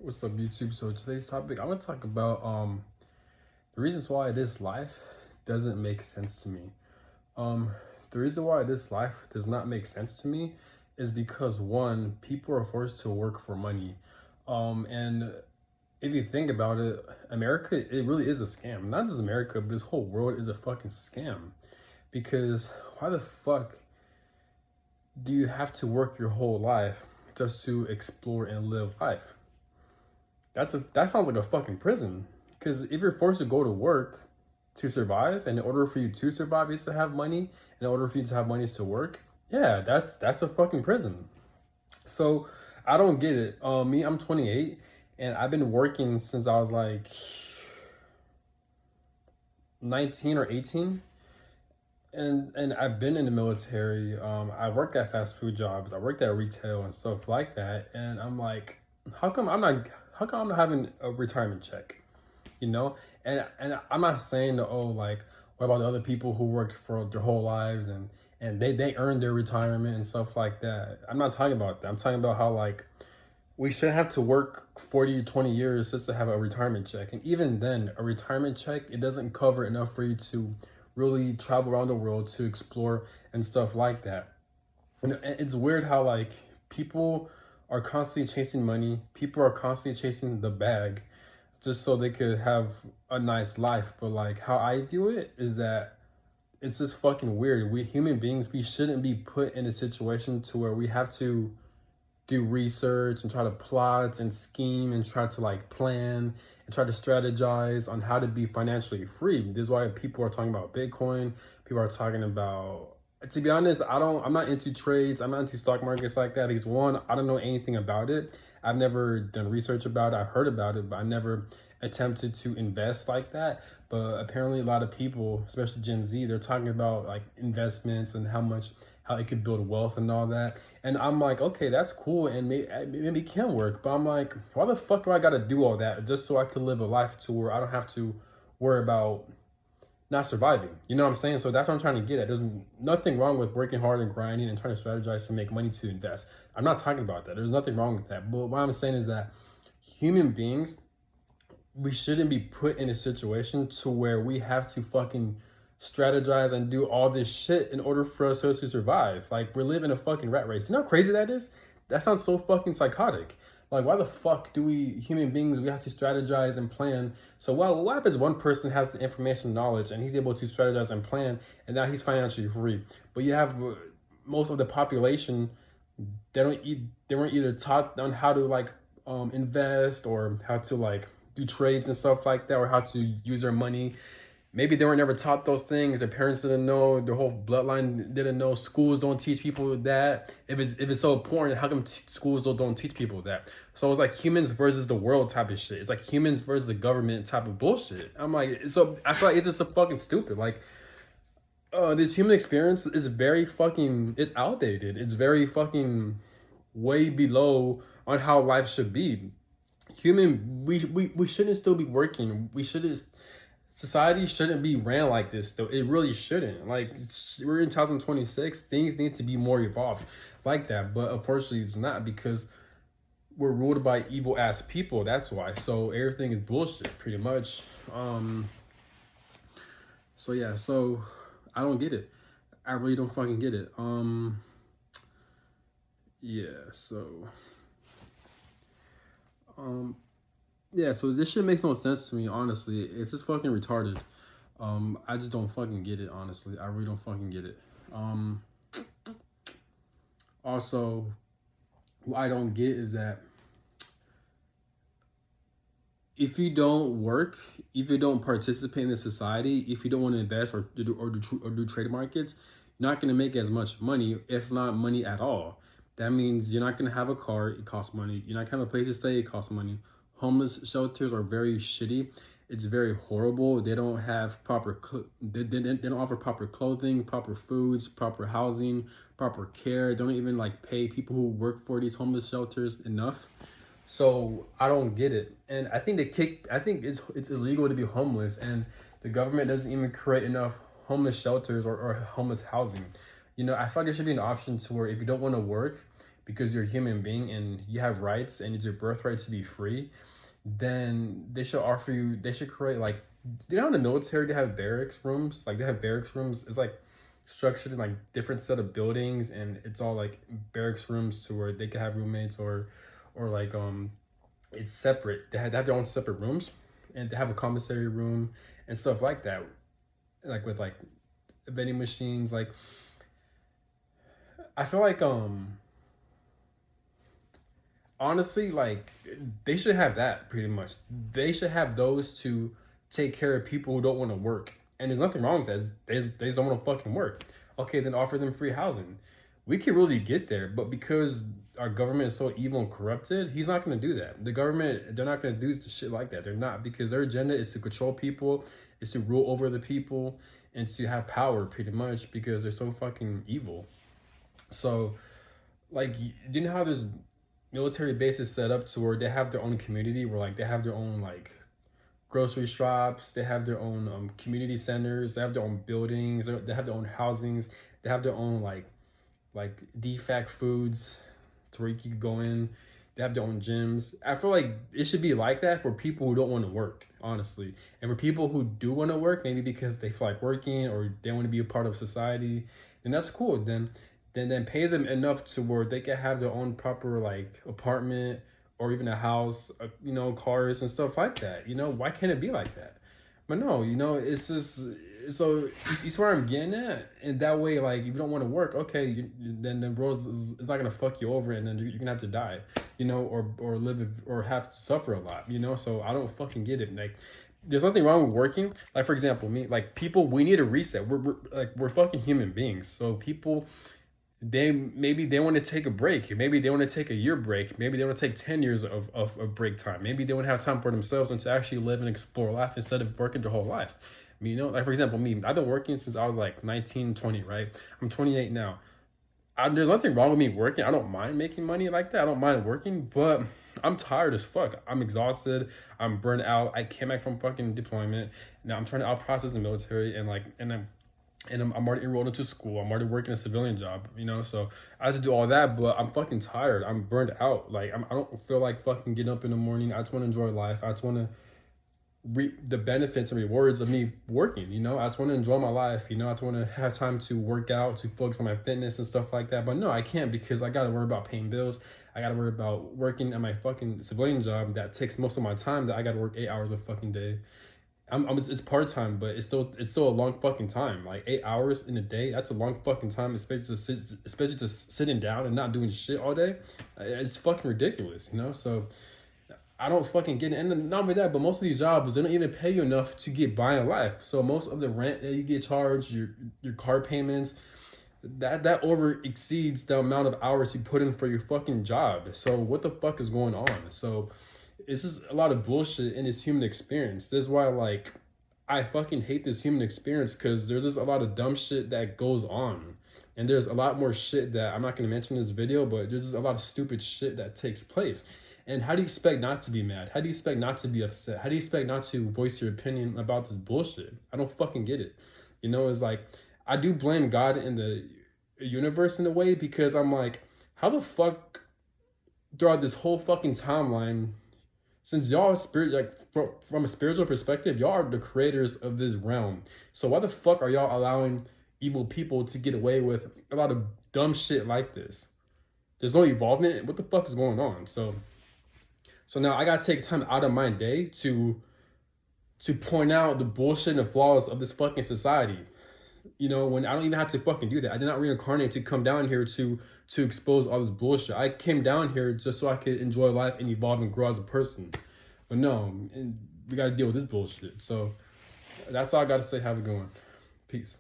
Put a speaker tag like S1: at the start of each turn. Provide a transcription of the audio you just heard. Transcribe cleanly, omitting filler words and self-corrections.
S1: What's up, YouTube? So today's topic, I'm gonna talk about the reasons why this life doesn't make sense to me. Um, the reason why this life does not make sense to me is because one, people are forced to work for money. And if you think about it, America, it really is a scam. Not just America, but this whole world is a fucking scam. Because why the fuck do you have to work your whole life just to explore and live life? That sounds like a fucking prison. Because if you're forced to go to work to survive, and in order for you to survive is to have money, and in order for you to have money is to work, yeah, that's a fucking prison. So I don't get it. Me, I'm 28, and I've been working since I was like 19 or 18. And I've been in the military. I worked at fast food jobs. I worked at retail and stuff like that. And I'm like, how come I'm not? How come I'm not having a retirement check? You know, and I'm not saying that, oh, like, what about the other people who worked for their whole lives and they earned their retirement and stuff like that. I'm not talking about that. I'm talking about how, like, we shouldn't have to work 40 20 years just to have a retirement check. And even then, a retirement check, it doesn't cover enough for you to really travel around the world to explore and stuff like that. And it's weird how, like, people are constantly chasing money, people are constantly chasing the bag just so they could have a nice life. But, like, how I view it is that it's just fucking weird. We human beings, we shouldn't be put in a situation to where we have to do research and try to plot and scheme and try to, like, plan and try to strategize on how to be financially free. This is why people are talking about Bitcoin. People are talking about, to be honest, I'm not into trades. I'm not into stock markets like that because, one, I don't know anything about it. I've never done research about it. I've heard about it, but I never attempted to invest like that. But apparently a lot of people, especially Gen Z, they're talking about, like, investments and how it could build wealth and all that. And I'm like, okay, that's cool, and maybe it can work. But I'm like, why the fuck do I got to do all that just so I can live a life to where I don't have to worry about not surviving? You know what I'm saying? So that's what I'm trying to get at. There's nothing wrong with working hard and grinding and trying to strategize to make money to invest. I'm not talking about that. There's nothing wrong with that. But what I'm saying is that human beings, we shouldn't be put in a situation to where we have to fucking strategize and do all this shit in order for us to survive. Like, we're living a fucking rat race. You know how crazy that is? That sounds so fucking psychotic. Like, why the fuck do we human beings, we have to strategize and plan? So what happens, one person has the information knowledge and he's able to strategize and plan, and now he's financially free, but you have most of the population, they weren't either taught on how to, like, invest, or how to, like, do trades and stuff like that, or how to use their money. Maybe they were never taught those things. Their parents didn't know. Their whole bloodline didn't know. Schools don't teach people that. If it's so important, how come schools don't teach people that? So it's like humans versus the world type of shit. It's like humans versus the government type of bullshit. I'm like, so I feel like it's just so fucking stupid. Like, this human experience is very fucking, it's outdated. It's very fucking way below on how life should be. We shouldn't still be working. We shouldn't, society shouldn't be ran like this though. It really shouldn't. Like, we're in 2026, things need to be more evolved like that. But unfortunately it's not, because we're ruled by evil ass people. That's why. So everything is bullshit pretty much. So yeah, so I don't get it. I really don't fucking get it. Yeah, so um yeah, so this shit makes no sense to me, honestly. It's just fucking retarded. I just don't fucking get it, honestly. I really don't fucking get it. Um, Also, what I don't get is that if you don't work, if you don't participate in the society, if you don't want to invest or do trade markets, you're not gonna make as much money, if not money at all. That means you're not gonna have a car, it costs money. You're not gonna have a place to stay, it costs money. Homeless shelters are very shitty. It's very horrible. They don't have they don't offer proper clothing, proper foods, proper housing, proper care. They don't even, like, pay people who work for these homeless shelters enough. So I don't get it, and I think I think it's illegal to be homeless, and the government doesn't even create enough homeless shelters or homeless housing. You know, I feel like there should be an option to where if you don't want to work, because you're a human being and you have rights and it's your birthright to be free, then they should offer you. They should create like, you know, in the military they have barracks rooms. Like they have barracks rooms. It's like structured in like different set of buildings, and it's all like barracks rooms to where they could have roommates or like it's separate. They have their own separate rooms, and they have a commissary room and stuff like that, like with like vending machines. Like I feel like honestly, like they should have that pretty much. They should have those to take care of people who don't want to work. And there's nothing wrong with that. They just don't want to fucking work. Okay, then offer them free housing. We could really get there, but because our government is so evil and corrupted, he's not going to do that. The government, they're not going to do shit like that. They're not, because their agenda is to control people, is to rule over the people, and to have power pretty much because they're so fucking evil. So, like, you know how there's military bases set up to where they have their own community, where like they have their own like grocery shops, they have their own community centers, they have their own buildings, they have their own housings, they have their own like DFAC foods to where you can go in. They have their own gyms. I feel like it should be like that for people who don't want to work, honestly. And for people who do want to work, maybe because they feel like working or they want to be a part of society, then that's cool. Then pay them enough to where they can have their own proper like apartment or even a house, you know, cars and stuff like that. You know, why can't it be like that? But no, you know, it's just so you see where I'm getting at, and that way, like, if you don't want to work, okay, then bros is not gonna fuck you over, and then you're gonna have to die, you know, or live or have to suffer a lot, you know. So I don't fucking get it. Like, there's nothing wrong with working. Like for example, me, like people, we need a reset. We're fucking human beings. So people, maybe they want to take a break. Maybe they want to take a year break. Maybe they want to take 10 years of break time. Maybe they want to have time for themselves and to actually live and explore life instead of working their whole life. I mean, you know, like for example, me, I've been working since I was like 19, 20, right? I'm 28 now. There's nothing wrong with me working. I don't mind making money like that. I don't mind working, but I'm tired as fuck. I'm exhausted. I'm burnt out. I came back from fucking deployment. Now I'm trying to out process the military and I'm already enrolled into school. I'm already working a civilian job, you know. So I have to do all that, but I'm fucking tired. I'm burned out. Like I don't feel like fucking getting up in the morning. I just want to enjoy life. I just want to reap the benefits and rewards of me working. You know, I just want to enjoy my life. You know, I just want to have time to work out, to focus on my fitness and stuff like that. But no, I can't because I got to worry about paying bills. I got to worry about working at my fucking civilian job that takes most of my time. That I got to work 8 hours a fucking day. It's part time, but it's still a long fucking time. Like 8 hours in a day, that's a long fucking time, especially just sitting down and not doing shit all day. It's fucking ridiculous, you know. So I don't fucking get it. And not only that, but most of these jobs, they don't even pay you enough to get by in life. So most of the rent that you get charged, your car payments, that over exceeds the amount of hours you put in for your fucking job. So what the fuck is going on? So it's just a lot of bullshit in this human experience. This is why, like, I fucking hate this human experience, because there's just a lot of dumb shit that goes on. And there's a lot more shit that I'm not going to mention in this video, but there's just a lot of stupid shit that takes place. And how do you expect not to be mad? How do you expect not to be upset? How do you expect not to voice your opinion about this bullshit? I don't fucking get it. You know, it's like, I do blame God in the universe in a way, because I'm like, how the fuck throughout this whole fucking timeline, since y'all are spirit, like from a spiritual perspective, y'all are the creators of this realm. So why the fuck are y'all allowing evil people to get away with a lot of dumb shit like this? There's no involvement. What the fuck is going on? So now I gotta take time out of my day to point out the bullshit and the flaws of this fucking society. You know, when I don't even have to fucking do that. I did not reincarnate to come down here to expose all this bullshit. I came down here just so I could enjoy life and evolve and grow as a person. But no, we gotta deal with this bullshit. So that's all I gotta say. Have a good one. Peace.